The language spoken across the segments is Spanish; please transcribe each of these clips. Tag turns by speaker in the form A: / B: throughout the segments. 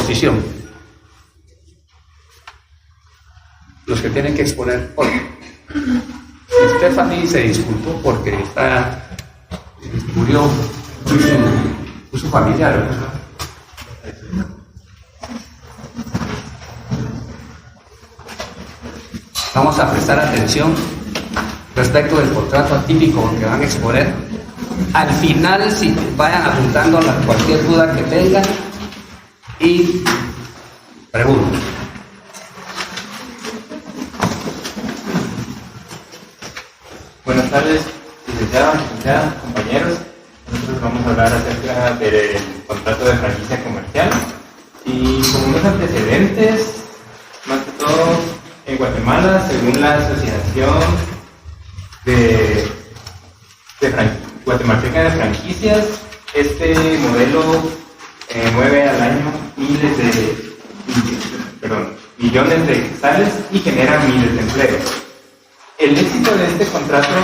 A: exposición. Los que tienen que exponer hoy. Stephanie se disculpó porque murió su familiar, ¿no? Vamos a prestar atención respecto del contrato atípico que van a exponer. Al final, si vayan apuntando cualquier duda que tengan y pregunten.
B: Buenas tardes, licenciados, compañeros. Nosotros vamos a hablar acerca del contrato de franquicia comercial y como unos antecedentes, más que todo en Guatemala, según la Asociación Guatemalteca de Franquicias, este modelo mueve al año millones de quetzales y genera miles de empleos. El éxito de este contrato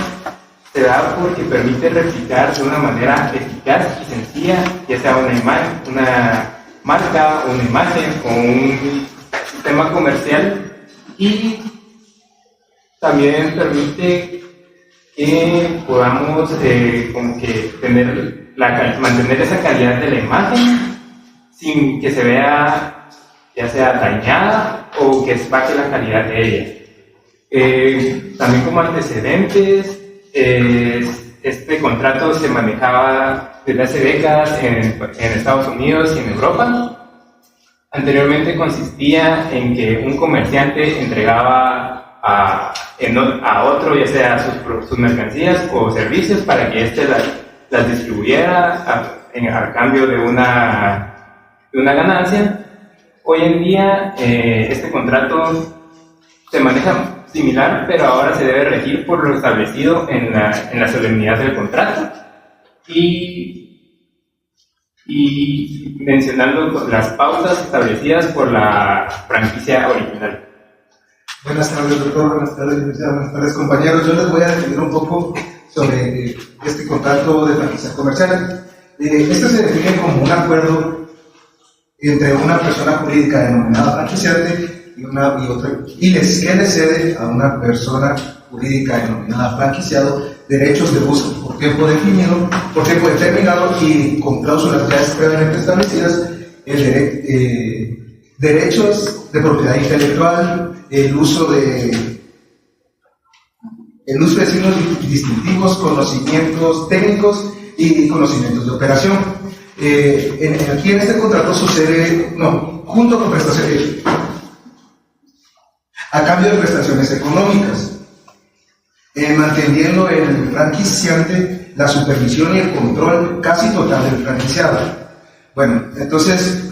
B: se da porque permite replicar de una manera eficaz y sencilla, ya sea una marca, una imagen o un sistema comercial, y también permite que podamos mantener esa calidad de la imagen sin que se vea ya sea dañada o que baje la calidad de ella. También como antecedentes, este contrato se manejaba desde hace décadas en Estados Unidos y en Europa. Anteriormente consistía en que un comerciante entregaba a otro, ya sea sus mercancías o servicios, para que éste las distribuyera a cambio de una ganancia. Hoy en día este contrato se maneja similar, pero ahora se debe regir por lo establecido en la solemnidad del contrato y mencionando las pautas establecidas por la franquicia original.
C: Buenas tardes, doctor. Buenas tardes, licenciado. Buenas tardes, compañeros. Yo les voy a definir un poco sobre este contrato de franquicia comercial. Este se define como un acuerdo entre una persona jurídica denominada franquiciante y le cede a una persona jurídica denominada franquiciado derechos de uso por tiempo definido, por tiempo determinado y con cláusulas ya previamente establecidas, derechos de propiedad intelectual, el uso de signos distintivos, conocimientos técnicos y conocimientos de operación. Aquí en este contrato sucede, junto con prestaciones, a cambio de prestaciones económicas, manteniendo el franquiciante la supervisión y el control casi total del franquiciado. Bueno, entonces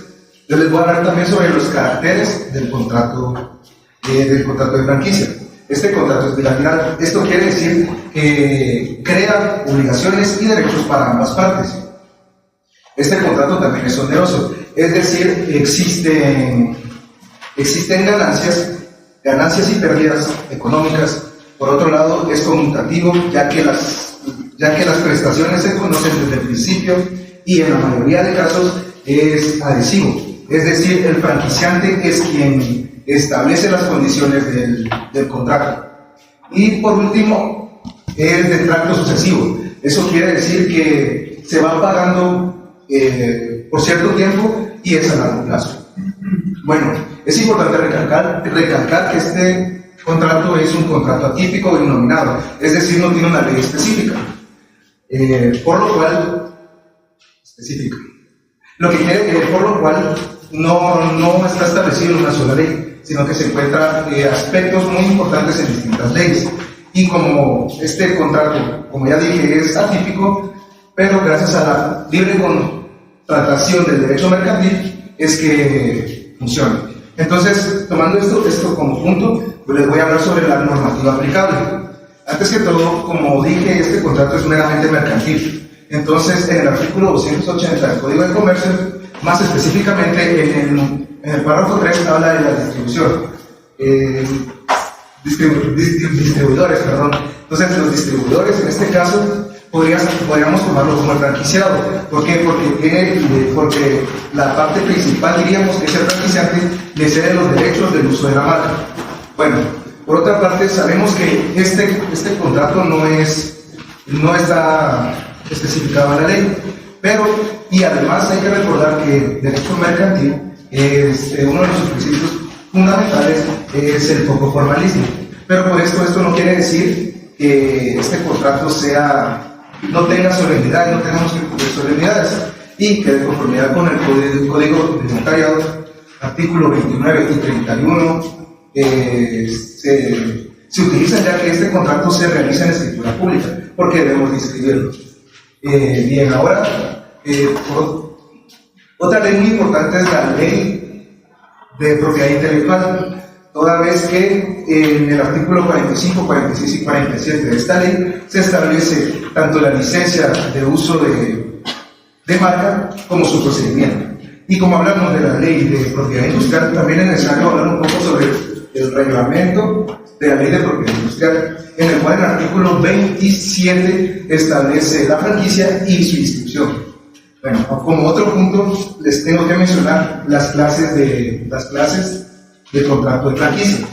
C: yo les voy a hablar también sobre los caracteres del contrato de franquicia. Este contrato es bilateral. Esto quiere decir que crea obligaciones y derechos para ambas partes. Este contrato también es oneroso, es decir, existen ganancias y pérdidas económicas. Por otro lado, es conmutativo, ya que las prestaciones se conocen desde el principio y en la mayoría de casos es adhesivo. Es decir, el franquiciante es quien establece las condiciones del contrato. Y por último, es de tracto sucesivo. Eso quiere decir que se va pagando por cierto tiempo y es a largo plazo. Bueno, es importante recalcar que este contrato es un contrato atípico e innominado, es decir, no tiene una ley específica, por lo cual no está establecido en una sola ley, sino que se encuentran aspectos muy importantes en distintas leyes. Y como este contrato, como ya dije, es atípico, pero gracias a la libre contratación del derecho mercantil es que funciona. Entonces, tomando esto como punto, pues les voy a hablar sobre la normativa aplicable. Antes que todo, como dije, este contrato es meramente mercantil. Entonces, en el artículo 280 del Código de Comercio, más específicamente en el párrafo 3, habla de la distribución. Distribuidores, perdón. Entonces, los distribuidores, en este caso, podríamos tomarlo como el franquiciado. ¿Por qué? Porque la parte principal, diríamos, que es el franquiciante le cede los derechos del uso de la marca. Bueno, por otra parte, sabemos que este contrato no está especificado en la ley, y además hay que recordar que el derecho mercantil, uno de sus principios fundamentales es el poco formalismo. Pero por esto no quiere decir que este contrato no tenga solemnidad, no tengamos que cumplir solemnidades, y que de conformidad con el Código de Notariado, artículo 29 y 31, se utilizan, ya que este contrato se realiza en escritura pública, porque debemos inscribirlo. Bien, ahora, otra ley muy importante es la ley de propiedad intelectual, toda vez que en el artículo 45, 46 y 47 de esta ley se establece tanto la licencia de uso de marca como su procedimiento. Y como hablamos de la ley de propiedad industrial, también es necesario hablar un poco sobre el reglamento de la ley de propiedad industrial, en el cual el artículo 27 establece la franquicia y su inscripción. Bueno, como otro punto les tengo que mencionar las clases de contrato de franquicia.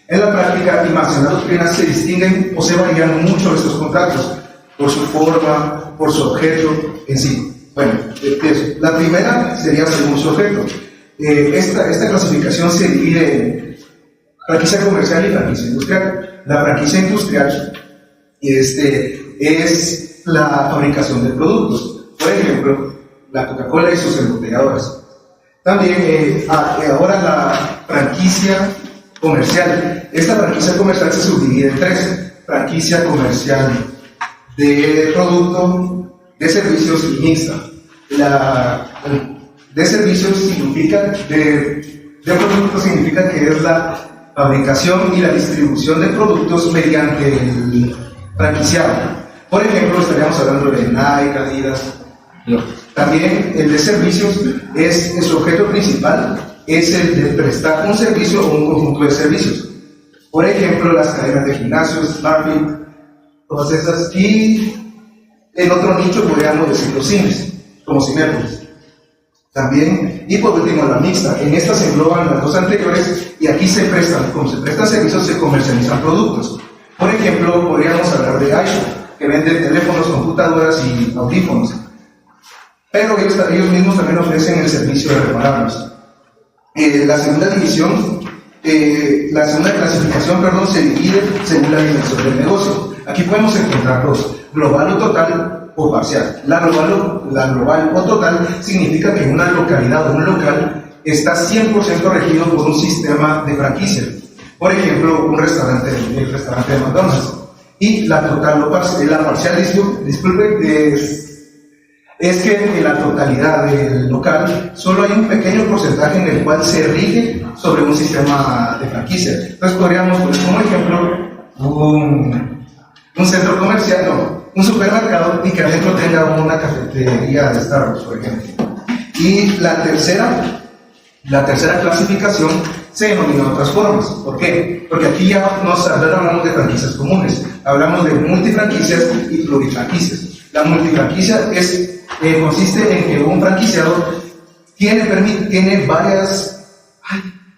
C: En la práctica y más en la doctrina se distinguen o se varían mucho estos contratos por su forma, por su objeto en sí. Bueno, la primera sería según su objeto. Esta clasificación se divide en franquicia comercial y franquicia industrial. La franquicia industrial es la fabricación de productos. Por ejemplo, la Coca-Cola y sus embotelladoras. También ahora la franquicia comercial. Esta franquicia comercial se subdivide en tres: franquicia comercial de producto, de servicios y mixta. De servicios significa, de producto significa que es la fabricación y la distribución de productos mediante el franquiciado. Por ejemplo, estaríamos hablando de Nike, Adidas. También el de servicios su objeto principal es el de prestar un servicio o un conjunto de servicios. Por ejemplo, las cadenas de gimnasios, SmartFit, todas esas. Y en otro nicho podríamos decir los cines, como Cinépolis. También, y por último, la mixta. En esta se engloban las dos anteriores, y aquí como se prestan servicios, se comercializan productos. Por ejemplo, podríamos hablar de iShop, que vende teléfonos, computadoras y audífonos. Pero ellos mismos también ofrecen el servicio de repararlos. La segunda clasificación, se divide según la dimensión del negocio. Aquí podemos encontrar dos: global o total o parcial. La global o total significa que una localidad o un local está 100% regido por un sistema de franquicia. Por ejemplo, el restaurante de McDonald's. Y la total o parcial, es que en la totalidad del local solo hay un pequeño porcentaje en el cual se rige sobre un sistema de franquicia. Entonces podríamos poner como ejemplo un centro comercial, un supermercado, y que adentro tenga una cafetería de Starbucks, por ejemplo. Y la tercera clasificación se denomina de otras formas. ¿Por qué? Porque aquí ya hablamos de franquicias comunes, hablamos de multifranquicias y plurifranquicias. La multifranquicia consiste en que un franquiciado tiene varios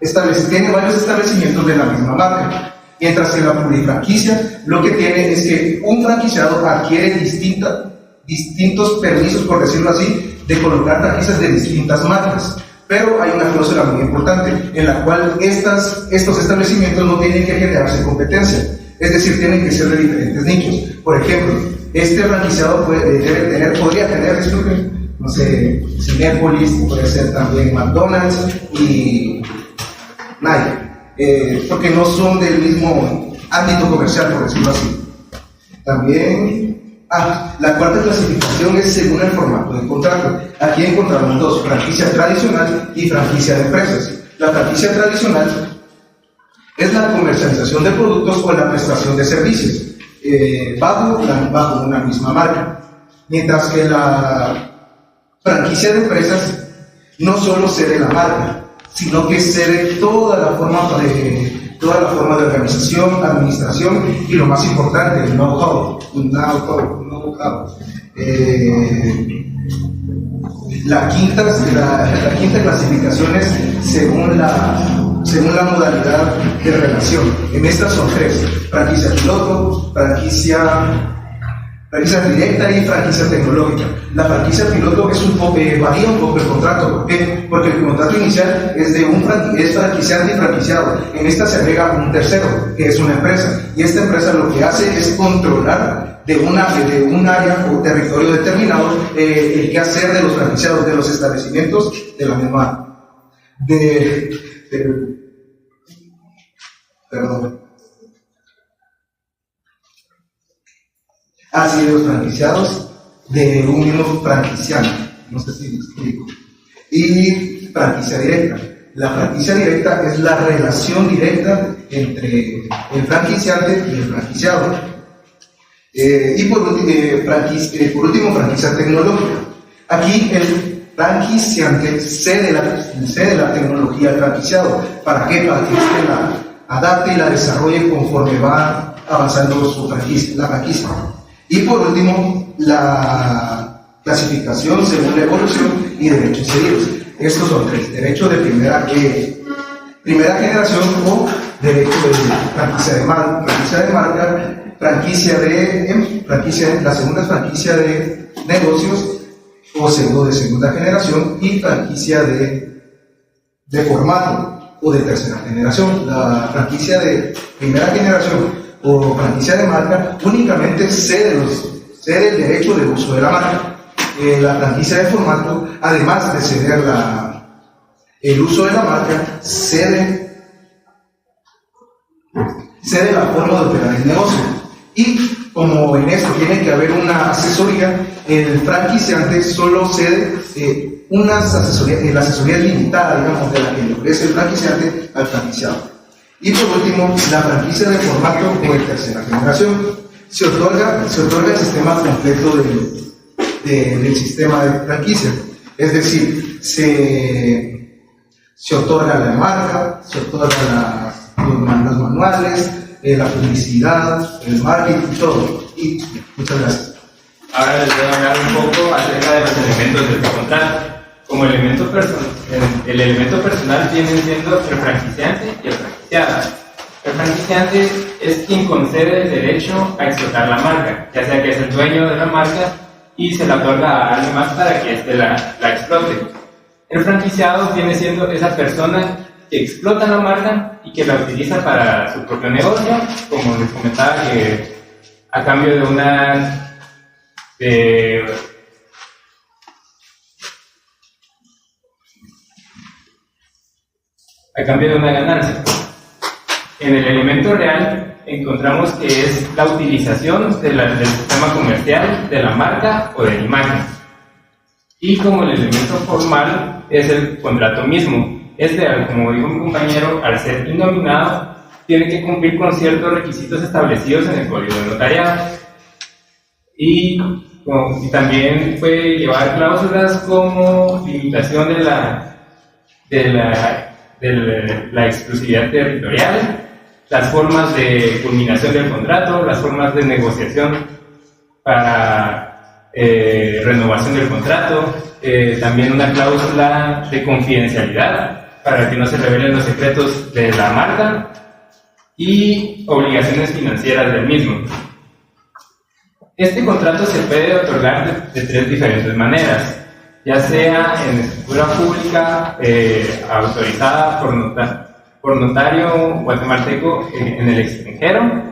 C: establecimientos de la misma marca, mientras que la plurifranquicia lo que tiene es que un franquiciado adquiere distintos permisos, por decirlo así, de colocar franquicias de distintas marcas. Pero hay una cláusula muy importante en la cual estos establecimientos no tienen que generarse competencia, es decir, tienen que ser de diferentes nichos. Por ejemplo, este franquiciado podría tener, no sé, Cinépolis, puede ser también McDonald's y Nike, porque no son del mismo ámbito comercial, por decirlo así. También, la cuarta clasificación es según el formato de contrato. Aquí encontramos dos: franquicia tradicional y franquicia de empresas. La franquicia tradicional es la comercialización de productos o la prestación de servicios bajo una misma marca, mientras que la franquicia de empresas no solo cede la marca, sino que cede toda la forma de organización, administración y, lo más importante, el know-how know-how. La quinta clasificación es según la modalidad de relación. En estas son tres: franquicia piloto, franquicia directa y franquicia tecnológica. La franquicia piloto varía un poco el contrato. ¿Por qué? Porque el contrato inicial es es franquiciante y franquiciado. En esta se agrega un tercero, que es una empresa. Y esta empresa lo que hace es controlar de un área o territorio determinado el quehacer de los franquiciados, de los establecimientos de la misma. Así de los franquiciados de un mismo franquiciante, no sé si me explico. Y franquicia directa. La franquicia directa es la relación directa entre el franquiciante y el franquiciado. Y por último, franquicia tecnológica. Aquí el franquiciante cede la tecnología al franquiciado. ¿Para qué? Para que éste la adapte y la desarrolle conforme va avanzando la franquicia. Y por último, la clasificación según la evolución y derechos cedidos. Estos son tres: derecho de primera generación o derecho de franquicia de marca, la segunda es franquicia de negocios o pseudo de segunda generación, y franquicia de formato o de tercera generación. La franquicia de primera generación o franquicia de marca únicamente cede el derecho de uso de la marca. La franquicia de formato, además de ceder el uso de la marca, cede la forma de operar el negocio. Y como en esto tiene que haber una asesoría, el franquiciante solo cede la asesoría limitada, digamos, de la que le ofrece el franquiciante al franquiciado. Y por último, la franquicia de formato o de tercera generación. Se otorga el sistema completo del sistema de franquicia. Es decir, se otorga la marca, se otorgan los manuales, la publicidad, el marketing, todo. Y muchas gracias.
B: Ahora les voy a hablar un poco acerca de los elementos del contrato. Como el elemento personal viene siendo el franquiciante y el franquiciado. El franquiciante es quien concede el derecho a explotar la marca, ya sea que es el dueño de la marca y se la otorga a alguien más para que éste la explote. El franquiciado viene siendo esa persona que explota la marca y que la utiliza para su propio negocio, como les comentaba, que a cambio de una ganancia. En el elemento real encontramos que es la utilización del sistema comercial, de la marca o de la imagen. Y como el elemento formal es el contrato mismo. Como dijo mi compañero, al ser innominado, tiene que cumplir con ciertos requisitos establecidos en el Código de Notariado. Y también puede llevar cláusulas como limitación de la exclusividad territorial, las formas de culminación del contrato, las formas de negociación para renovación del contrato, también una cláusula de confidencialidad para que no se revelen los secretos de la marca y obligaciones financieras del mismo. Este contrato se puede otorgar de tres diferentes maneras, ya sea en escritura pública autorizada por notario guatemalteco en el extranjero,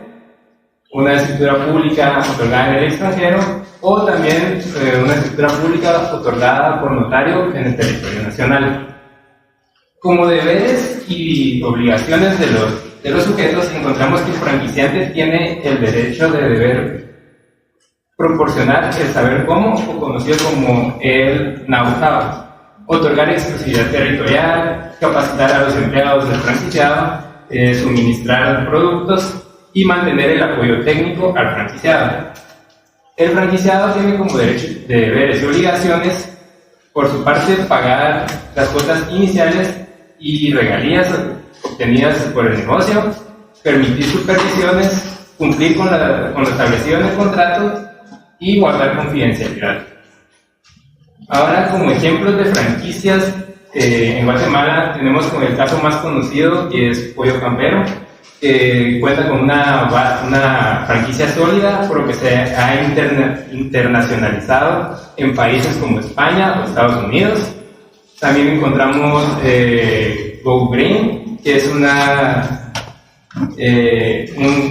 B: una escritura pública otorgada en el extranjero, o también una escritura pública otorgada por notario en el territorio nacional. Como deberes y obligaciones de los sujetos, encontramos que el franquiciante tiene el derecho de deber proporcionar el saber cómo, o conocido como el know-how, otorgar exclusividad territorial, capacitar a los empleados del franquiciado, suministrar productos y mantener el apoyo técnico al franquiciado. El franquiciado tiene como deberes y obligaciones, por su parte, pagar las cuotas iniciales y regalías obtenidas por el negocio, permitir supervisiones, cumplir con lo establecido en el contrato y guardar confidencialidad. Ahora, como ejemplos de franquicias, en Guatemala tenemos como el caso más conocido, que es Pollo Campero, que cuenta con una franquicia sólida, por lo que se ha internacionalizado en países como España o Estados Unidos. También encontramos Go Green, que es un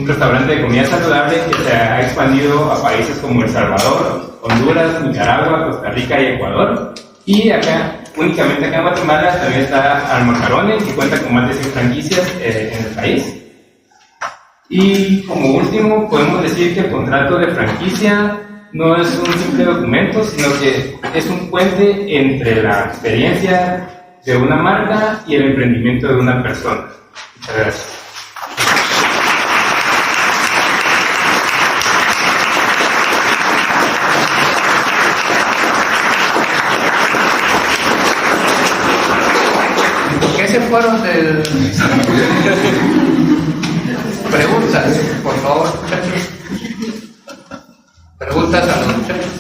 B: restaurante de comida saludable que se ha expandido a países como El Salvador, Honduras, Nicaragua, Costa Rica y Ecuador. Y únicamente acá en Guatemala también está Almacarone, que cuenta con más de 100 franquicias en el país. Y como último, podemos decir que el contrato de franquicia no es un simple documento, sino que es un puente entre la experiencia de una marca y el emprendimiento de una persona. Muchas gracias.
A: ¿Por qué se fueron del...? Preguntas, por favor, muchachos. Preguntas a los muchachos.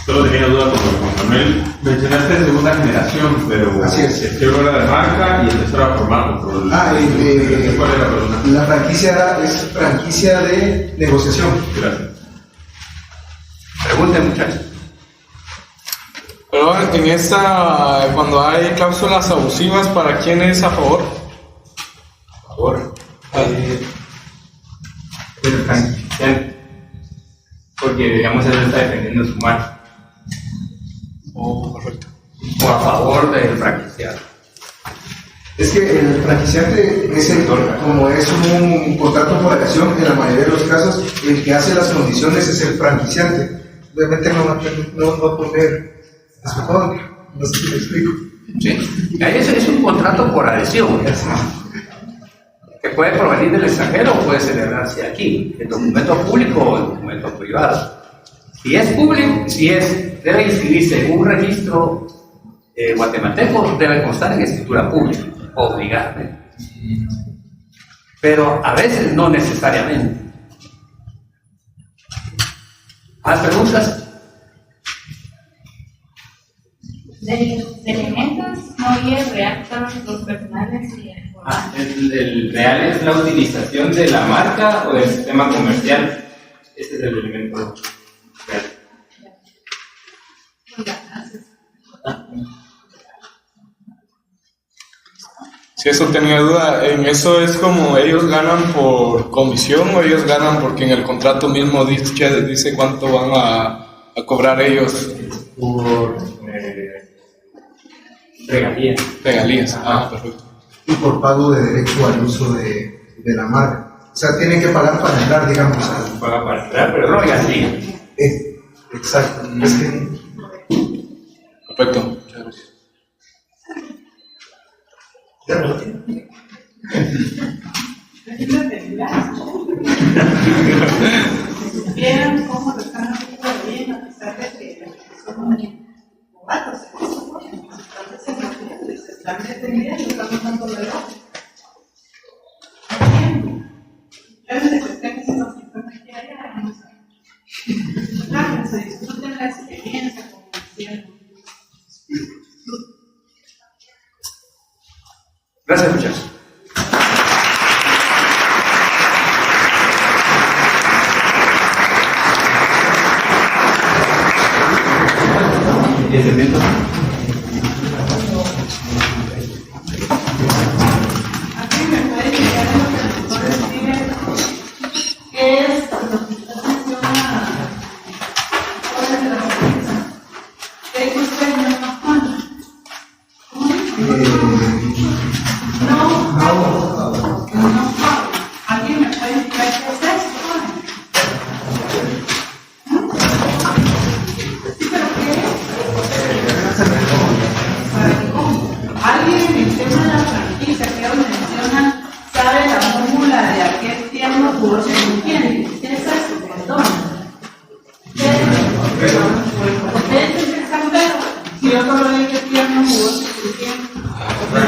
D: Solo tenía duda con Juan Manuel. Mencionaste segunda generación, pero
C: así es.
D: el tercero era de marca y el tercero era formato. ¿Cuál era la pregunta?
C: La franquicia es franquicia de negociación.
D: Gracias.
A: Pregunten, muchachos.
E: Pero en esta, cuando hay cláusulas abusivas, ¿para quién es a favor?
B: A favor. Del franquiciante. Porque, digamos, él está defendiendo su marca.
E: Oh, perfecto.
A: O a favor del franquiciado.
C: Es que el franquiciante es como es un contrato por acción, en la mayoría de los casos, el que hace las condiciones es el franquiciante. Obviamente no va a poner no sé si me explico.
A: Sí. Ahí es un contrato por adhesión, que puede provenir del extranjero o puede celebrarse aquí, en documento público o en documento privado. Si es público, debe inscribirse en un registro guatemalteco, debe constar en escritura pública, obligadamente. Pero a veces no necesariamente. ¿Más preguntas?
F: De elementos no había reactores, los personales y
B: El real es la utilización de la marca o del sistema comercial. Ese es el elemento real.
E: Si eso tenía duda, ¿en eso es como ellos ganan por comisión o ellos ganan porque en el contrato mismo dice cuánto van a cobrar ellos?
B: Por regalías.
E: Regalías, perfecto.
C: Y por pago de derecho al uso de la marca. O sea, tienen que pagar para entrar, digamos.
B: Paga para entrar, pero no regalías.
C: Exacto. Es que
E: Perfecto, muchas gracias.
F: vieron cómo lo están haciendo bien, a pesar de que son muy novatos en eso. Entonces, se están deteniendo, estamos dando la edad. Realmente se están haciendo que allá, vamos a ver. Claro, se disfruten la experiencia, como decían.
A: Gracias, muchachos.
F: Aquí me puede llegar a lo que el doctor escribe, que es lo que usted menciona, cosas de la defensa. Es que usted no nos pone. No, alguien me puede indicar qué es esto. Sí, pero ¿qué es? Alguien menciona la franquicia, creo menciona, sabe la fórmula de aquel tierno jugoso con quién. ¿Qué es eso? Perdón. ¿Qué es eso? ¿Qué es el campero? Si yo solo dije tierno jugoso con quién. Pues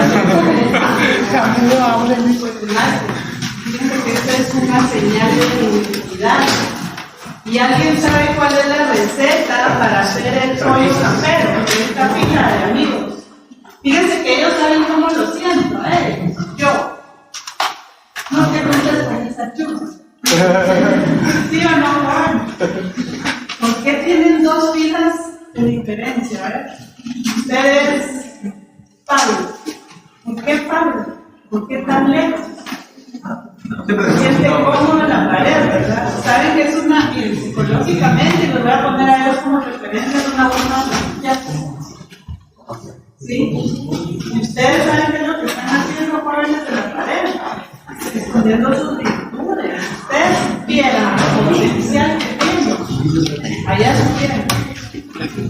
F: Fíjense que esta es una señal de publicidad. ¿Y alguien sabe cuál es la receta para hacer el pollo campero? De esta fila de amigos. Fíjense que ellos saben cómo lo siento, yo. No te juntes con esa chupa. ¿Sí o no, Juan? ¿Por qué tienen dos filas de diferencia, verdad? Ustedes, Pablo. ¿Por qué Pablo? ¿Por qué tan lejos? Se siente cómodo en la pared, ¿verdad? Saben que es una, miren, psicológicamente, y los voy a poner a ellos como referencia, es una buena noticia. ¿Sí? Y ustedes saben qué es lo que están haciendo, jóvenes en la pared, escondiendo sus virtudes. Ustedes vieran el potencial que tienen. Allá supieran.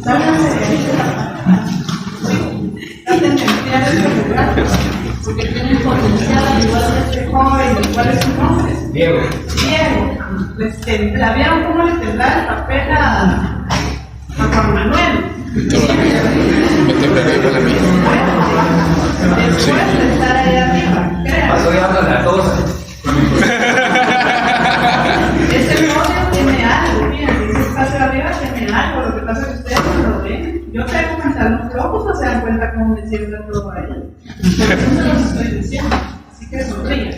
F: Sálganse de ahí de la pared. ¿Sí? Traten de limpiar este lugar. Porque tienen potencial al igual que este joven, igual es su nombre. Diego. ¿La vieron cómo le tendrá el papel a Juan Manuel? Después de estar ahí arriba,
A: Pasó ya con la tos.
F: ese podio tiene algo, miren, ese espacio de arriba tiene algo, lo que pasa es que ustedes no lo ven. Yo traigo pantalones rojos, no se dan cuenta cómo me sirve todo ahí. Pero eso se los estoy diciendo, así que sonrían.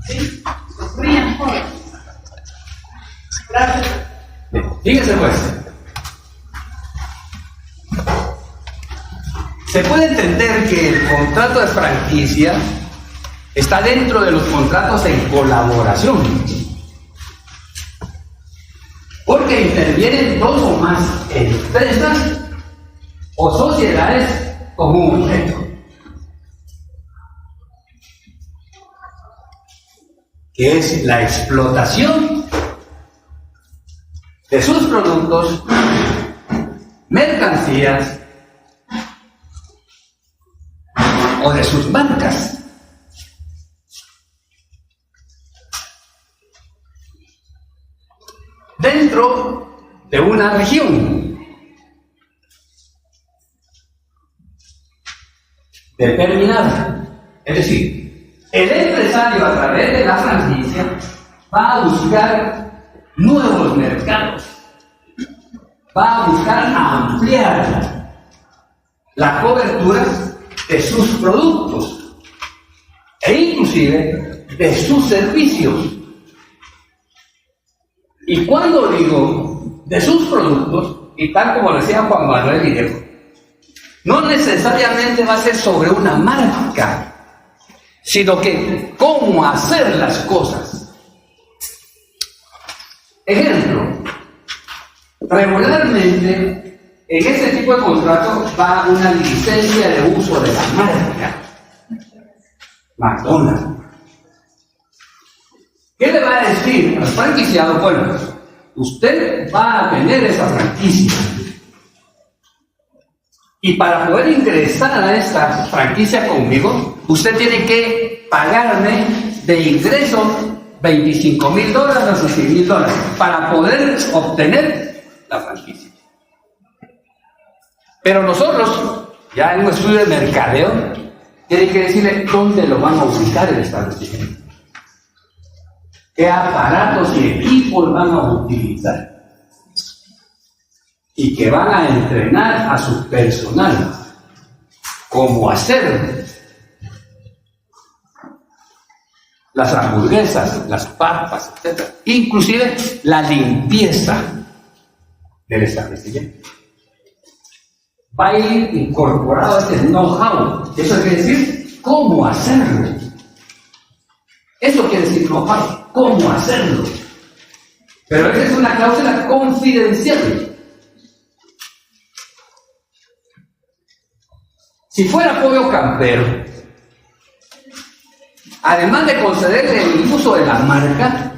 F: ¿Sí? Sonrían, jóvenes. Gracias.
A: Fíjense pues. Se puede entender que el contrato de franquicia está dentro de los contratos en colaboración, porque intervienen dos o más empresas o sociedades con un objeto, que es la explotación de sus productos, mercancías o de sus marcas. Dentro de una región determinada. Es decir, el empresario a través de la franquicia va a buscar nuevos mercados, va a buscar ampliar la cobertura de sus productos e inclusive de sus servicios. Y cuando digo de sus productos, y tal como decía Juan Manuel Guillermo, no necesariamente va a ser sobre una marca, sino que cómo hacer las cosas. Ejemplo, regularmente en este tipo de contrato va una licencia de uso de la marca McDonald's. ¿Qué le va a decir al franquiciado? Bueno, usted va a tener esa franquicia. Y para poder ingresar a esta franquicia conmigo, usted tiene que pagarme de ingreso $25,000 a $100,000 para poder obtener la franquicia. Pero nosotros, ya en un estudio de mercadeo, tienen que decirle dónde lo van a ubicar el establecimiento, qué aparatos y equipos van a utilizar, y que van a entrenar a su personal cómo hacer las hamburguesas, las papas, etc. Inclusive la limpieza del establecimiento. Va a ir incorporado este know-how. Eso quiere decir cómo hacerlo. Eso quiere decir know-how, cómo hacerlo. Pero esa es una cláusula confidencial. Si fuera pollo campero, además de concederle el uso de la marca,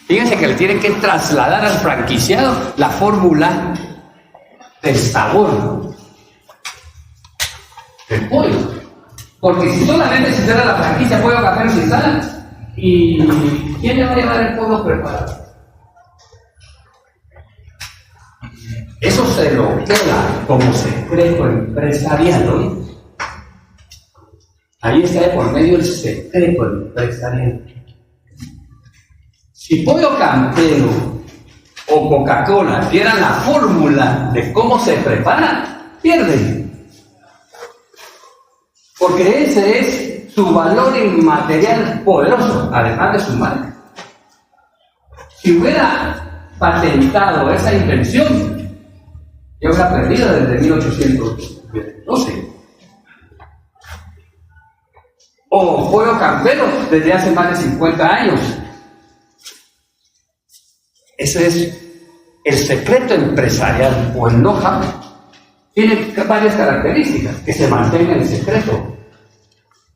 A: fíjense que le tienen que trasladar al franquiciado la fórmula del sabor del pollo. Porque si solamente se hiciera la franquicia pollo campero sin sal, ¿y quién le va a llevar el pollo preparado? Eso se lo queda como secreto empresarial, ¿no? Ahí está de por medio el secreto empresarial. Si Pollo Campero o Coca-Cola dieran la fórmula de cómo se prepara, pierden. Porque ese es su valor inmaterial poderoso, además de su marca. Si hubiera patentado esa invención, yo hubiera perdido desde 1812. O Pollo Campero desde hace más de 50 años. Ese es el secreto empresarial o el know-how. Tiene varias características: que se mantenga en secreto,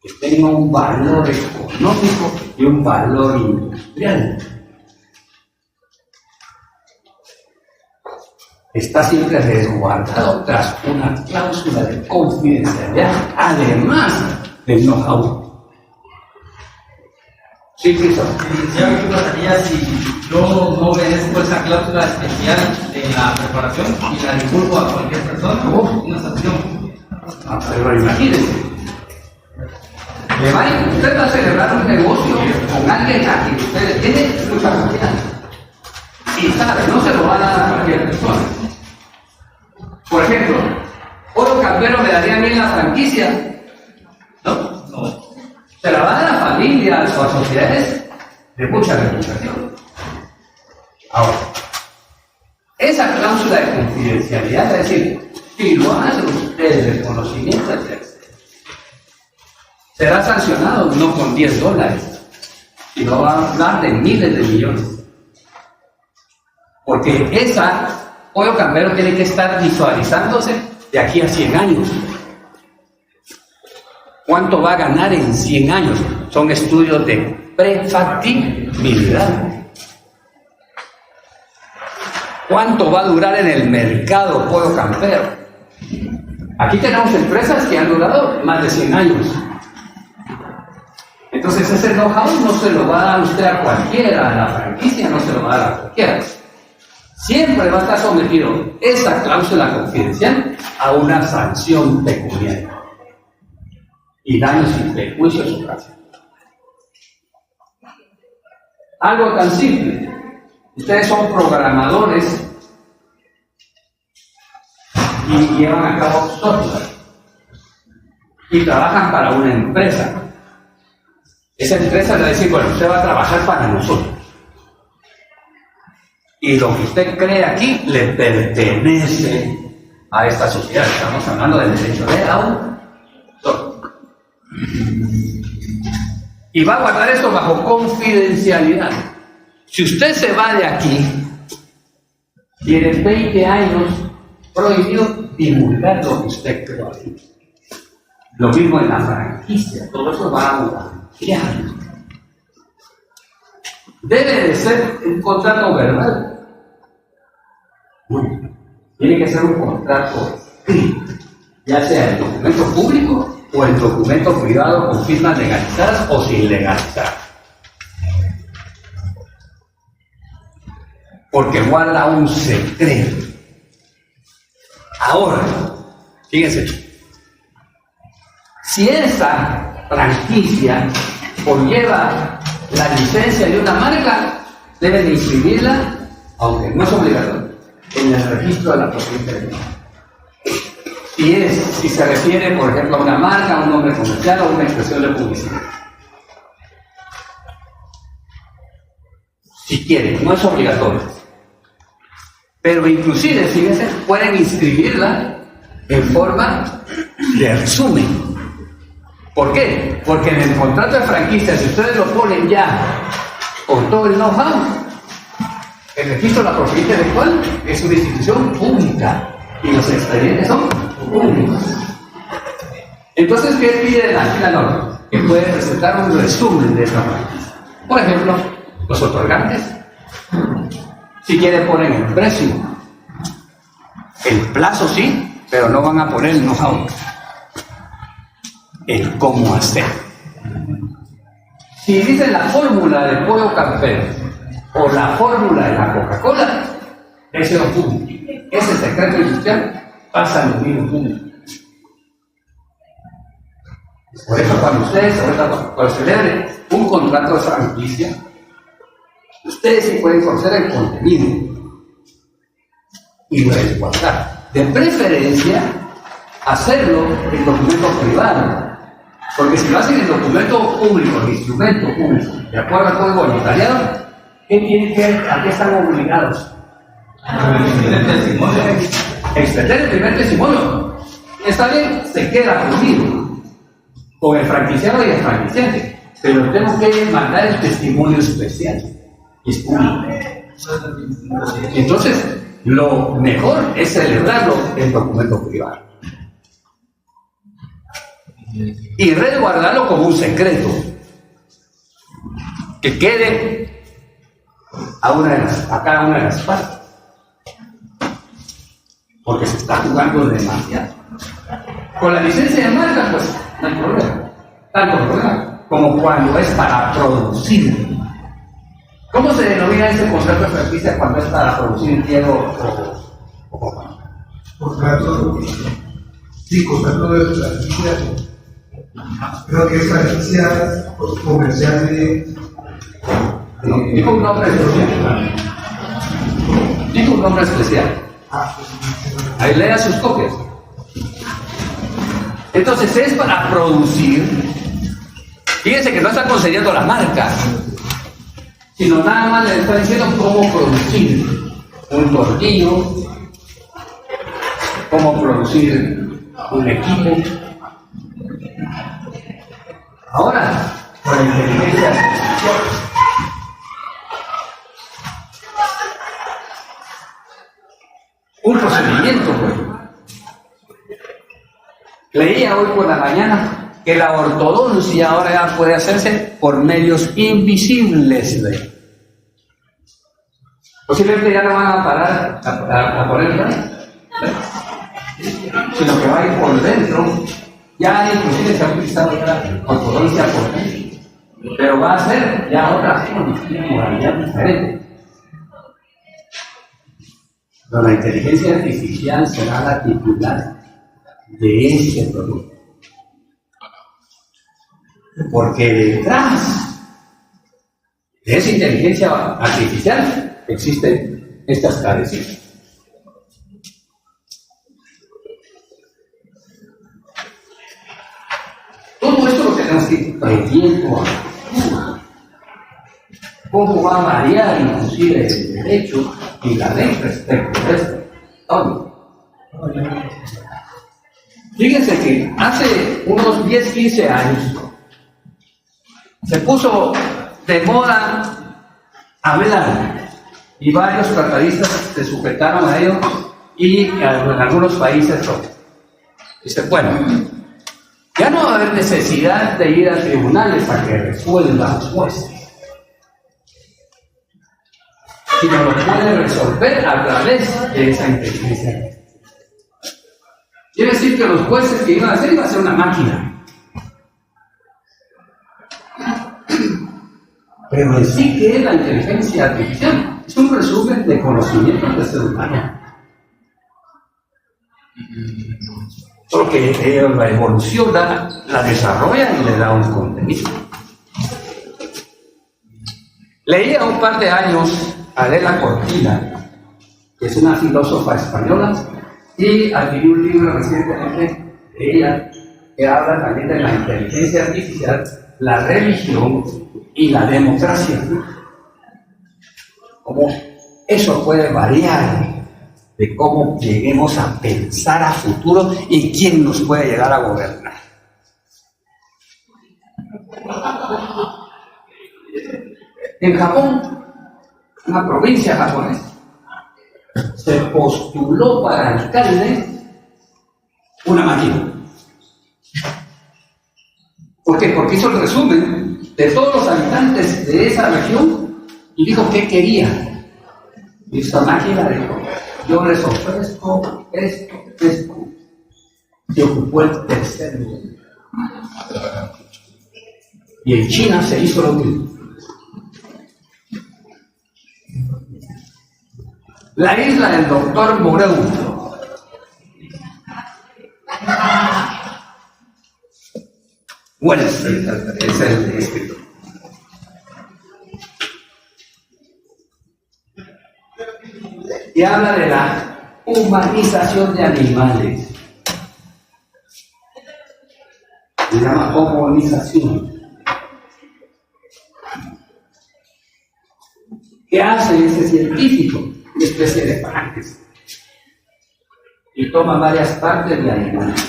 A: que tenga un valor económico y un valor industrial. Está siempre resguardado tras una cláusula de confidencialidad, además del know-how. Sí, Cristo.
G: ¿Qué pasaría si yo no obedezco esa cláusula especial en la preparación y la divulgo a cualquier persona? Una sanción.
A: Pero imagínense. Usted va a celebrar un negocio con alguien a quien usted tiene mucha confianza. Y sabe, no se lo va a dar a cualquier persona. Por ejemplo, Pollo Campero me daría a mí la franquicia. ¿No? No. Se la va a dar a familias o a sociedades de mucha reputación. Ahora, esa cláusula de confidencialidad, es decir, si lo hacen ustedes de conocimiento del texto, será sancionado no con $10, sino va a hablar de miles de millones. Porque esa Pollo Campero tiene que estar visualizándose de aquí a 100 años. ¿Cuánto va a ganar en 100 años? Son estudios de prefactibilidad. ¿Cuánto va a durar en el mercado Pollo Campero? Aquí tenemos empresas que han durado más de 100 años. Entonces ese know-how no se lo va a dar usted a cualquiera, a la franquicia no se lo va a dar a cualquiera. Siempre va a estar sometido esa cláusula confidencial a una sanción pecuniaria y daños sin perjuicio de su casa. Algo tan simple. Ustedes son programadores y llevan a cabo software y trabajan para una empresa. Esa empresa le va a decir, bueno, usted va a trabajar para nosotros. Y lo que usted cree aquí le pertenece a esta sociedad. Estamos hablando del derecho de autor. Y va a guardar esto bajo confidencialidad. Si usted se va de aquí, tiene 20 años prohibido divulgar lo que usted creó aquí. Lo mismo en la franquicia, todo eso va a blanquear. Debe de ser un contrato verbal. Tiene que ser un contrato escrito, ya sea el documento público o el documento privado con firmas legalizadas o sin legalizar. Porque guarda un secreto. Ahora, fíjense, si esa franquicia conlleva la licencia de una marca, deben de inscribirla, aunque no es obligatorio, en el registro de la propiedad intelectual. Si se refiere, por ejemplo, a una marca, a un nombre comercial o una expresión de publicidad. Si quieren, no es obligatorio. Pero inclusive, fíjense, pueden inscribirla en forma de resumen. ¿Por qué? Porque en el contrato de franquicia, si ustedes lo ponen ya con todo el know-how, el registro de la propiedad intelectual es una institución pública y los expedientes son públicos. Entonces, ¿qué pide la norma? Que puede presentar un resumen de esta franquicia. Por ejemplo, los otorgantes, si quieren poner el precio, el plazo sí, pero no van a poner el know-how, el cómo hacer. Si dicen la fórmula de Pollo Campero o la fórmula de la Coca-Cola, ese no público. Ese secreto industrial pasa al dominio público. Por eso cuando ustedes cuando celebren un contrato de franquicia, ustedes sí pueden conocer el contenido y resguardar. De preferencia, hacerlo en documento privado. Porque si lo hacen en documento público, en instrumento público, de acuerdo al código de notariado, ¿qué tienen que ver? ¿A qué están obligados? Extender el primer testimonio. Está bien, se queda conmigo, con el franquiciado y el franquiciante, pero tengo que mandar el testimonio especial, y es público. Entonces, lo mejor es celebrarlo en documento privado y resguardarlo como un secreto que quede a cada una de las partes, porque se está jugando demasiado. Con la licencia de marca, pues no hay problema, tanto problema como cuando es para producir. ¿Cómo se denomina ese contrato de franquicia cuando es para producir hielo o
C: contrato? Sí, contrato de franquicia. Creo que es franquicia comercial de.
A: Dijo un nombre especial. Dijo un nombre especial. Ahí lea sus copias. Entonces es para producir. Fíjense que no está concediendo la marca, sino nada más le está diciendo cómo producir un tornillo, cómo producir un equipo. Ahora, con la inteligencia artificial, un procedimiento, pues. Leía hoy por la mañana que la ortodoncia ahora ya puede hacerse por medios invisibles. Posiblemente ya no van a parar a ponerla, sino que va a ir por dentro. Ya inclusive se ha utilizado ya ortodoncia por dentro, pero va a ser ya otra modalidad diferente. Pero la inteligencia artificial será la titular de ese producto. Porque detrás de esa inteligencia artificial existen estas carencias. Todo esto lo tenemos que ir previendo a cómo va a variar inclusive el derecho y la ley respecto a esto. Fíjense que hace unos 10-15 años se puso de moda hablar y varios tratadistas se sujetaron a ello y en algunos países no. Dice, bueno, ya no va a haber necesidad de ir a tribunales a que resuelvan jueces, sino lo puede resolver a través de esa inteligencia. Quiere decir que los jueces que iban a hacer una máquina. Pero en sí, ¿qué es la inteligencia artificial? Es un resumen de conocimientos del ser humano. Porque la evolución la desarrolla y le da un contenido. Leía un par de años a Adela Cortina, que es una filósofa española, y adquirí un libro recientemente de ella que habla también de la inteligencia artificial, la religión y la democracia. Cómo eso puede variar de cómo lleguemos a pensar a futuro y quién nos puede llegar a gobernar. En Japón, una provincia japonesa, se postuló para alcalde una máquina. ¿Por qué? Porque hizo el resumen de todos los habitantes de esa región y dijo qué quería. Y esta máquina dijo, yo les ofrezco esto. Se ocupó el tercer lugar. Y en China se hizo lo mismo. La isla del doctor Moreau. Wells es el escritor. Y habla de la humanización de animales. Se llama humanización. ¿Qué hace ese científico? Una especie de Frankenstein. Y toma varias partes de animales.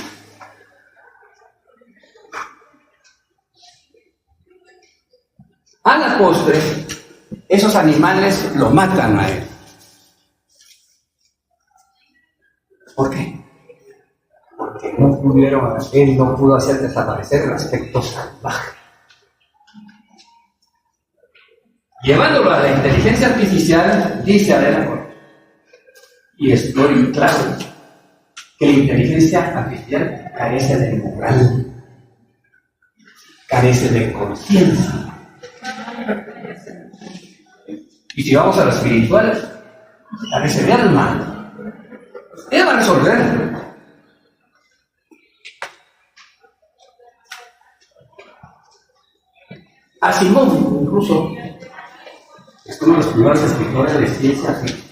A: A la postre, esos animales lo matan a él. ¿Por qué? Porque él no pudo hacer desaparecer el aspecto salvaje. Llevándolo a la inteligencia artificial, dice Adela Correa, y estoy claro, que la inteligencia artificial carece de moral, carece de conciencia. Y si vamos a lo espiritual, carece de alma. Ella va a resolver. A Simón, incluso, es uno de los primeros escritores de ciencia ficción,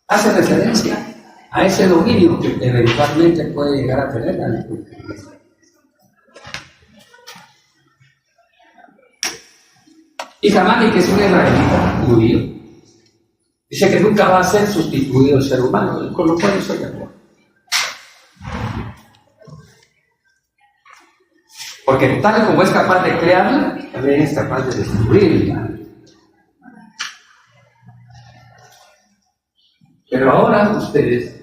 A: hace referencia a ese dominio que eventualmente puede llegar a tener la inteligencia. Y Jamani, que es un israelita judío, dice que nunca va a ser sustituido el ser humano, con lo cual estoy de acuerdo. Porque tal como es capaz de crearla, también es capaz de destruirla. Pero ahora ustedes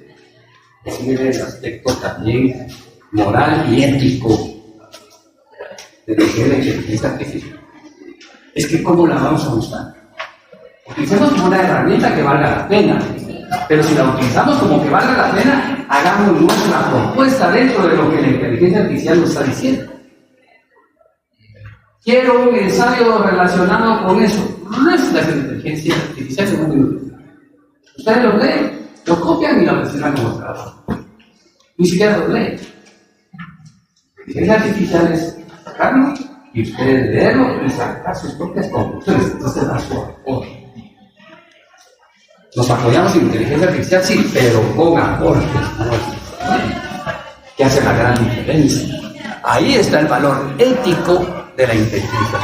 A: miren el aspecto también moral y ético de lo que es la inteligencia artificial. Es que ¿cómo la vamos a usar? Utilicemos como una herramienta que valga la pena, pero si la utilizamos como que valga la pena, hagamos nuestra propuesta dentro de lo que la inteligencia artificial nos está diciendo. Quiero un ensayo relacionado con eso. No es la inteligencia artificial, según mi. Ustedes lo leen, lo copian y lo mencionan como trabajo. Ni siquiera lo leen. La inteligencia artificial es sacarlo y ustedes leerlo y sacar sus propias conclusiones. Entonces da su apoyo. Nos apoyamos en inteligencia artificial, sí, pero con aportes, que hace la gran diferencia. Ahí está el valor ético de la inteligencia.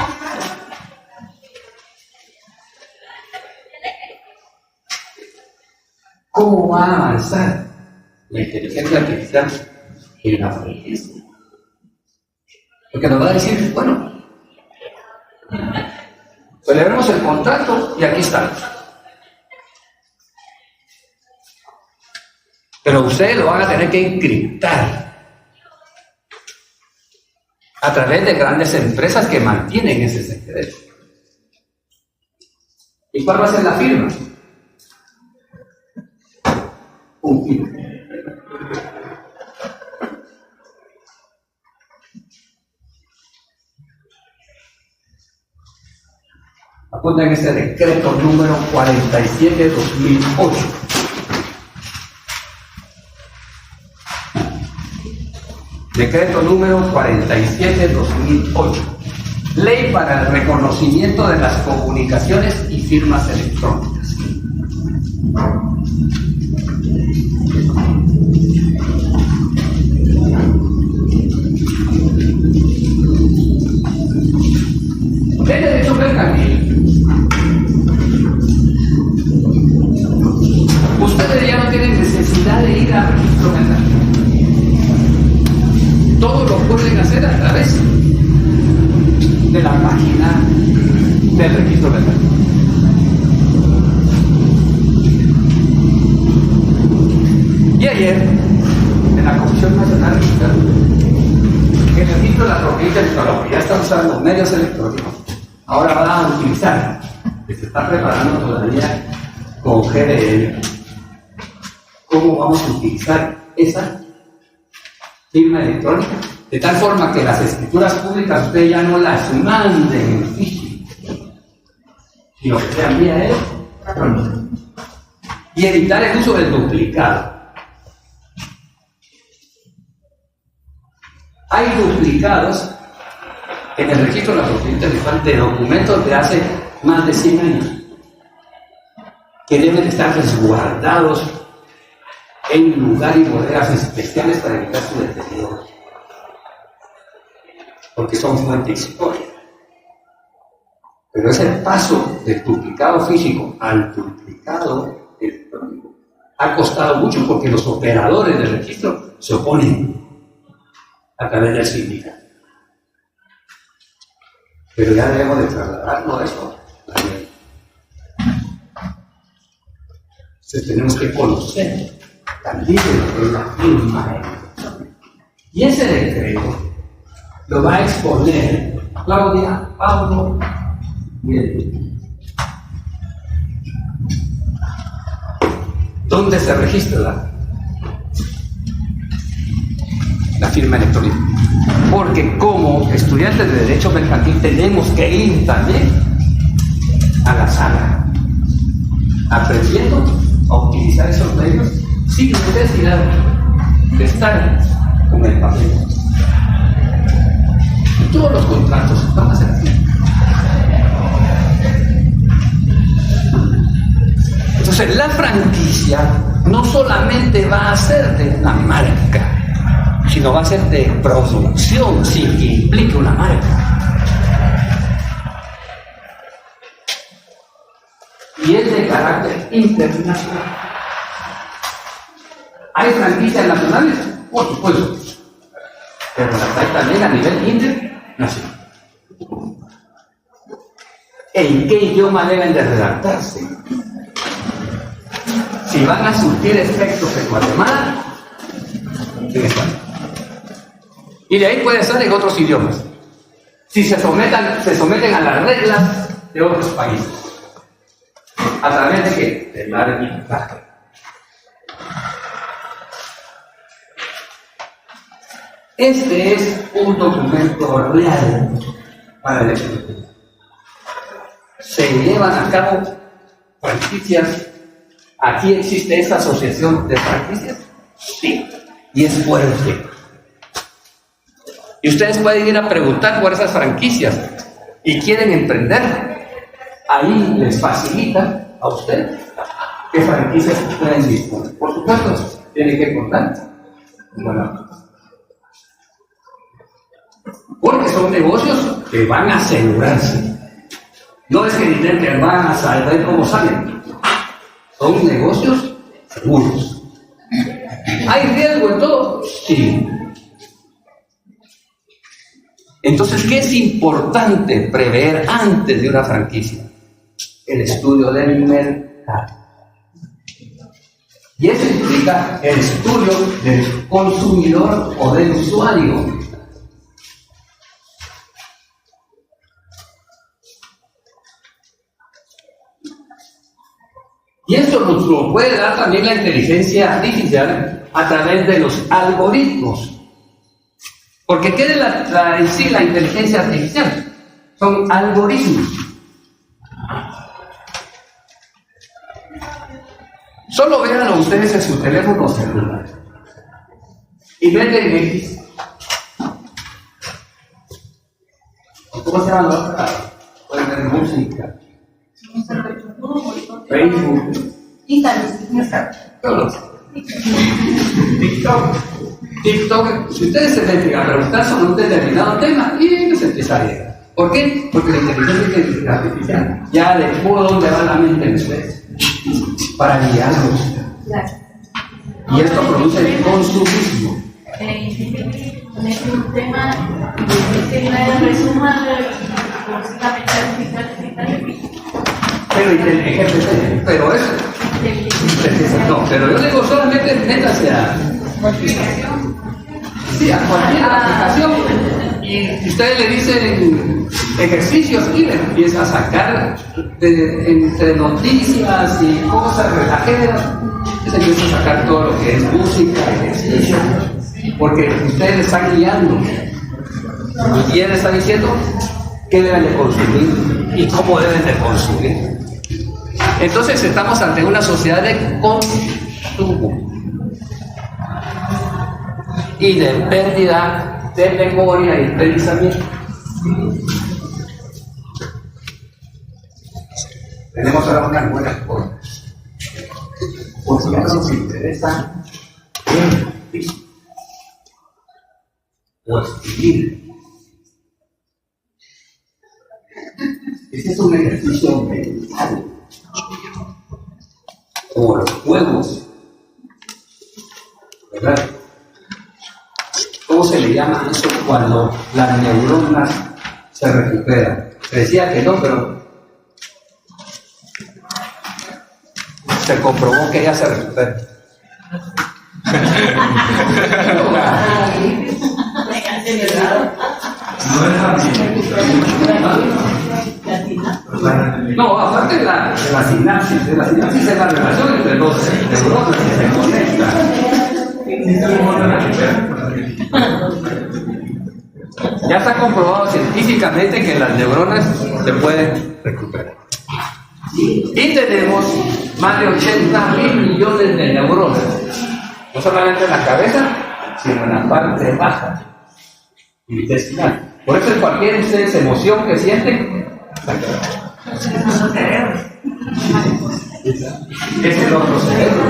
A: ¿Cómo va a avanzar la inteligencia artificial en la franquicia? Porque nos va a decir, bueno, celebremos el contrato y aquí está. Pero ustedes lo van a tener que encriptar a través de grandes empresas que mantienen ese secreto. ¿Y cuál va a ser la firma? Un firma. Apunten ese decreto número 47/2008. Decreto número 47/2008. Ley para el reconocimiento de las comunicaciones y firmas electrónicas. El derecho mercantil. Ustedes ya no tienen necesidad de ir al registro mercantil. Todo lo pueden hacer a través de la página del registro mercantil. Y ayer, en la Comisión Nacional Registrada, el registro de la propiedad intelectual, que ya está usando medios electrónicos, ahora va a utilizar, que se está preparando todavía con GDL, cómo vamos a utilizar esa firma electrónica, de tal forma que las escrituras públicas ustedes ya no las manden en físico, sino que sean vía electrónica, y evitar el uso del duplicado. hay duplicados en el registro de la propiedad intelectual de documentos de hace más de 100 años que deben estar resguardados en lugares y bodegas especiales para evitar su deterioro, porque son fuente histórica. Pero ese paso del duplicado físico al duplicado electrónico ha costado mucho porque los operadores del registro se oponen a través del sindicato. Pero ya debemos de trasladarlo a eso. Entonces tenemos que conocer también lo que es la firma. Y ese decreto lo va a exponer Claudia, Pablo y Edwin. ¿Dónde se registra la firma electrónica? Porque como estudiantes de Derecho Mercantil tenemos que ir también a la sala, aprendiendo a utilizar esos medios sin necesidad de estar con el papel. Y todos los contratos van a ser así. Entonces la franquicia no solamente va a ser de una marca, sino va a ser de producción sin que implique una marca. Y es de carácter internacional. ¿Hay franquicias nacionales? Por supuesto. Pero las hay también a nivel internacional. ¿En qué idioma deben de redactarse? Si van a surtir efectos en Guatemala, en español. Y de ahí puede ser en otros idiomas. Si se someten a las reglas de otros países. ¿A través de qué? Del arbitraje. Este es un documento real para el Ejecutivo. Se llevan a cabo franquicias. ¿Aquí existe esta asociación de franquicias? Sí. Y es fuerte. Y ustedes pueden ir a preguntar por esas franquicias y quieren emprender. Ahí les facilita a ustedes qué franquicias pueden disponer. Por supuesto, tienen que contar. Bueno, porque son negocios que van a asegurarse. No es que dicen que van a saber cómo salen. Son negocios seguros. ¿Hay riesgo en todo? Sí. Entonces, ¿qué es importante prever antes de una franquicia? El estudio del mercado. Y eso implica el estudio del consumidor o del usuario. Y esto nos lo puede dar también la inteligencia artificial a través de los algoritmos. Porque ¿qué es en sí la inteligencia artificial? Son algoritmos. Solo véanlo ustedes en su teléfono celular. Y meten X. ¿Cómo se llama la otra? Pueden ver música. Facebook, TikTok, si ustedes se dedican a preguntar sobre un determinado tema, y se empieza a llegar. ¿Por qué? Porque la inteligencia artificial ya adecuó dónde va la mente de ustedes para guiarlos. Y esto produce consumismo.
F: Un tema que me resuma
A: pero eso no, pero yo digo solamente métase a cualquier aplicación y ustedes le dicen ejercicios y le empieza a sacar entre noticias y cosas relajadas, se empieza a sacar todo lo que es música, ejercicio, porque ustedes están guiando y él está diciendo qué deben de consumir y cómo deben de consumir. Entonces estamos ante una sociedad de consumo y de pérdida de memoria y pensamiento. Tenemos ahora unas buenas cosas. Porque ya nos interesa o escribir. Ese es un ejercicio mental. Como los juegos, ¿verdad? ¿Cómo se le llama eso cuando las neuronas se recuperan? Se decía que no, pero se comprobó que ya se recupera. No, aparte de la sinapsis es la relación entre dos neuronas que se conectan. Ya está comprobado científicamente que las neuronas se pueden recuperar. Y tenemos más de 80.000 millones de neuronas, no solamente en la cabeza, sino en la parte baja intestinal. Por eso cualquier emoción que sienten, es el otro cerebro.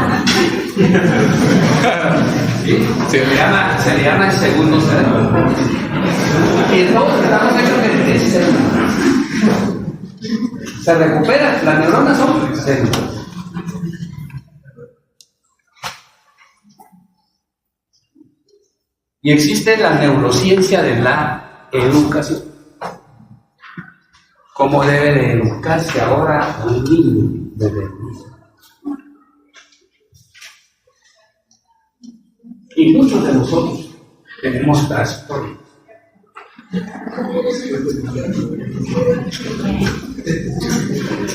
A: ¿Sí? Se le llama el segundo cerebro. Y todos estamos hechos de tres células. Se recupera, las neuronas son células. Y existe la neurociencia de la educación. ¿Cómo debe de educarse ahora un niño desde niño? Y muchos de nosotros tenemos trastornos.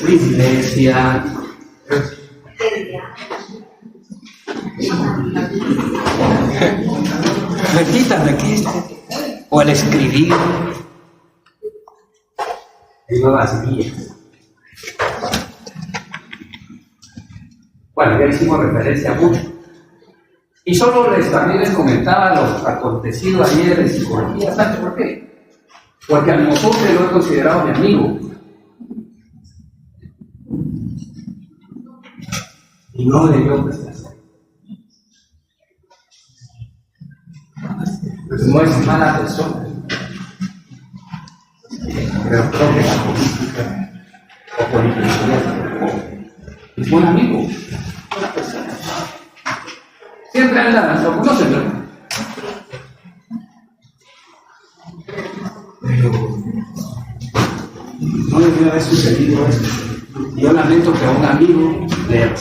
A: Dislexia, repítame qué es, o el escribir, hay nuevas vías. Bueno, ya hicimos referencia a mucho. Y solo también les comentaba lo acontecido ayer en psicología. ¿Saben por qué? Porque a nosotros lo he considerado mi amigo. Y no debió prestarse. Pues no es mala persona. Pero creo que la política o política es buen amigo. Una persona. Siempre anda, lo conocen, ¿no? Pero no debió haber sucedido eso. Yo lamento que a un amigo le haya.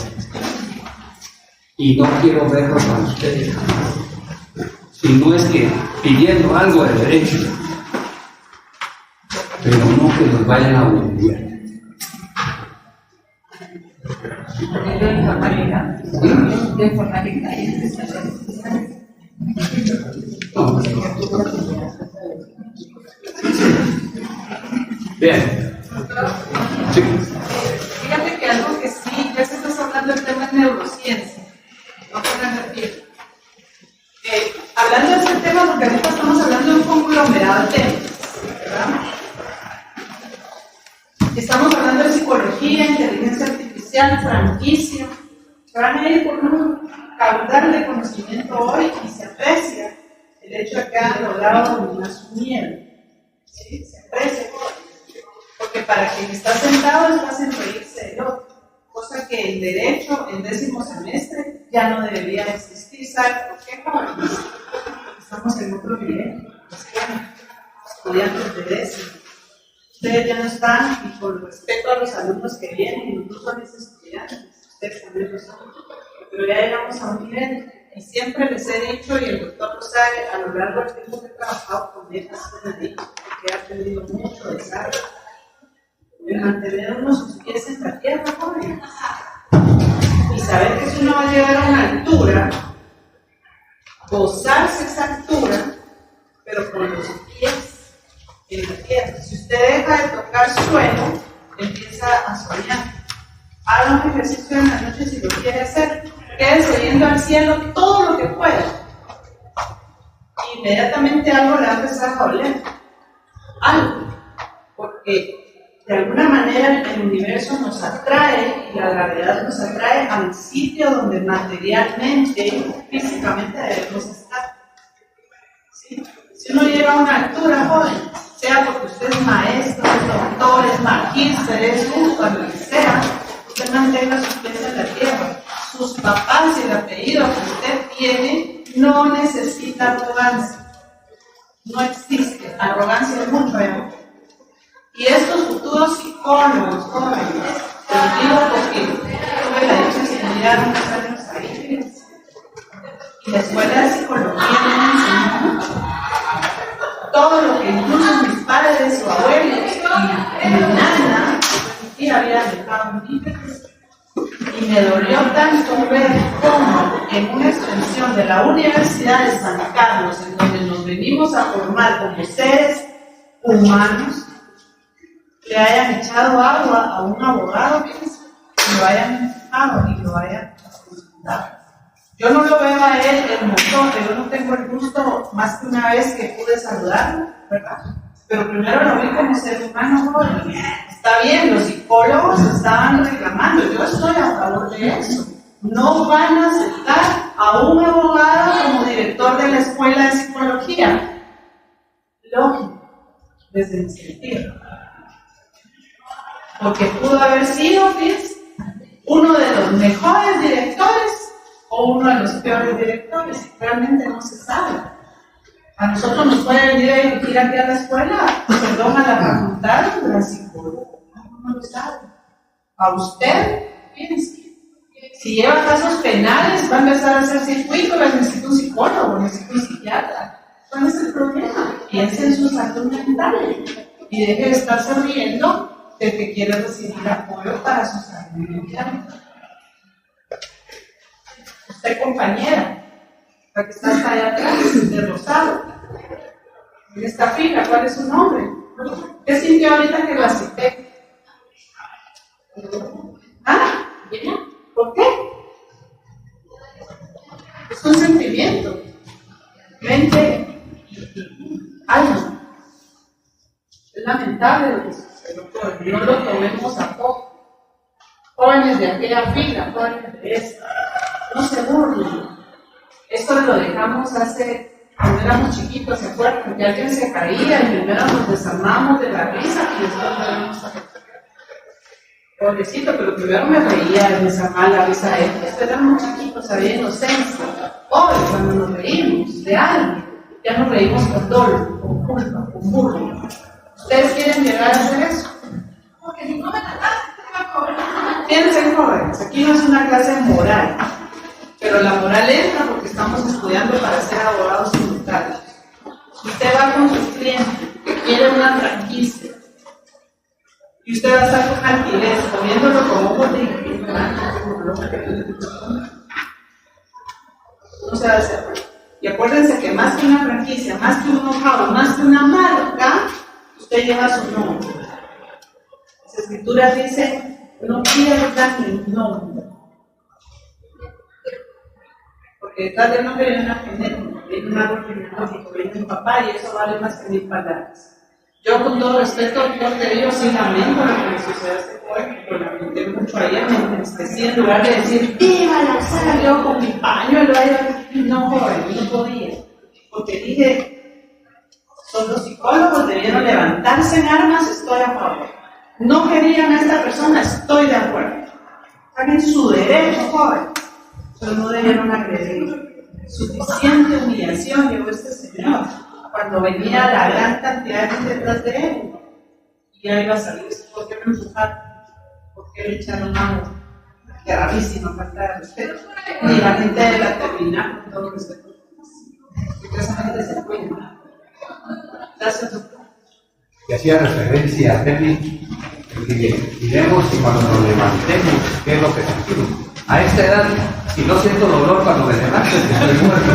A: Y no quiero verlo con ustedes jamás. Si no es que pidiendo algo de derecho, pero no que nos vayan a humillar.
F: De informalidad. De informalidad.
A: No. Bien. Sí.
F: Fíjate que algo que sí, ya se está hablando del tema de neurociencia. No pueden repetir. Hablando de este tema, porque ahorita estamos hablando de un conglomerado de temas, ¿verdad? Estamos hablando de psicología, inteligencia artificial, franquicia. Van a ir por un caudal de conocimiento hoy y se aprecia el hecho de que han logrado dominar su miedo. ¿Sí? Se aprecia. Porque para quien está sentado es fácil reírse del otro. Cosa que en derecho, en 10º semestre, ya no debería existir. ¿Sabe por qué? Porque estamos en otro nivel. Estudiantes de 10º. Ustedes ya no están, y con respeto a los alumnos que vienen, incluso a mis estudiantes, ustedes también lo son, pero ya llegamos a un nivel, y siempre les he dicho, y el doctor lo sabe, a lo largo del tiempo que he trabajado con ellas, que he aprendido mucho de saber, de mantener uno sus pies en la tierra, jóvenes, y saber que si uno va a llegar a una altura, gozarse esa altura, pero con los pies en la tierra. Si usted deja de tocar suelo, empieza a soñar. Haga un ejercicio en la noche si lo quiere hacer. Quédese viendo al cielo todo lo que pueda. Y inmediatamente algo le va a empezar a doler. Algo. Porque de alguna manera el universo nos atrae y la gravedad nos atrae al sitio donde materialmente, físicamente debemos estar. ¿Sí? Si uno llega a una altura joven, sea porque usted es maestro, es doctor, es magíster, es cuando que sea, usted mantenga sus pies en la tierra. Sus papás y el apellido que usted tiene no necesita arrogancia. No existe. Arrogancia es mucho ego. Y estos futuros psicólogos jóvenes, los digo porque tuve la dicha de estudiar unos años ahí, y la escuela de psicología me enseñó mucho. Todo lo que incluso mis padres o abuelos y mi nana sí había dejado libres. Y me dolió tanto ver cómo en una extensión de la Universidad de San Carlos, en donde nos venimos a formar como seres humanos, le hayan echado agua a un abogado que lo hayan empujado y lo hayan asustado. Yo no lo veo a él el motor, yo no tengo el gusto más que una vez que pude saludarlo, ¿verdad? Pero primero lo vi como ser humano, joven. Está bien, los psicólogos estaban reclamando, yo estoy a favor de eso. No van a aceptar a un abogado como director de la escuela de psicología. Lógico, desde mi sentido. Porque pudo haber sido, ¿ves?, uno de los mejores directores o uno de los peores directores. Realmente no se sabe. A nosotros nos puede venir a dirigir aquí a la escuela, perdón, a la facultad, la psicóloga. No lo sabe. A usted, fíjense, si lleva casos penales, va a empezar a hacer circuito, necesita un psicólogo, necesita un psiquiatra. ¿Cuál es el problema? Piense en su salud mental y deje de estarse riendo de que quiere recibir apoyo para su salud mental. Usted, compañera, la que está hasta allá atrás, de rosado, en esta fila, ¿cuál es su nombre? ¿Qué sintió ahorita que la cité? ¿Ah? ¿Bien? ¿Por qué? Es un sentimiento. Mente y alma. Es lamentable lo que sucedió, pero no lo tomemos a poco. Jóvenes de aquella fila, jóvenes de esta, no se burlen. Esto lo dejamos cuando éramos chiquitos, ¿se acuerdan? Que alguien se caía y primero nos desarmamos de la risa y después nos vemos a pobrecito, pero primero me reía, me desarmaba la risa de él. Esto éramos chiquitos, había inocencia. Hoy, cuando nos reímos de alguien, ya nos reímos con dolor, con culpa, con burla. ¿Ustedes quieren llegar a hacer eso? Porque si no me la piensen, jóvenes, aquí no es una clase moral. Pero la moral entra porque estamos estudiando para ser abogados tributarios. Usted va con sus clientes que quieren una franquicia y usted va a estar con alquiler, comiéndolo como ojos de no se va a hacer. Y acuérdense que más que una franquicia, más que un know-how, más que una marca, usted lleva su nombre. Las escrituras dicen, no pierdan el nombre. Porque detrás de nombre viene una genética, viene un árbol genealógico, viene un papá y eso vale más que 1000 palabras. Yo con todo respeto al Dios de Dios sí lamento lo que me sucedió a este joven, lo lamenté mucho ayer, me entristecí en lugar de decir, ¡viva la salió con mi pañuelo! No, joven, no podía. Porque dije, son los psicólogos, debieron levantarse en armas, estoy a favor. No querían a esta persona, estoy de acuerdo. Están en su derecho, joven. Pero no debieron agredir. Suficiente humillación llevó este señor cuando venía la gran cantidad de gente detrás de él. Y ya iba a salir. ¿Por qué me empujaron? ¿Por qué le echaron agua? Gravísima falta de respeto. Ni la gente de la terminal, con todo respeto. Porque esa gente se cuida. Gracias, doctor.
H: Que hacía referencia a Tepi, que diremos que cuando nos levantemos, ¿qué es lo que sentimos?
A: A esta edad, si no siento dolor cuando me levanto, estoy muerto.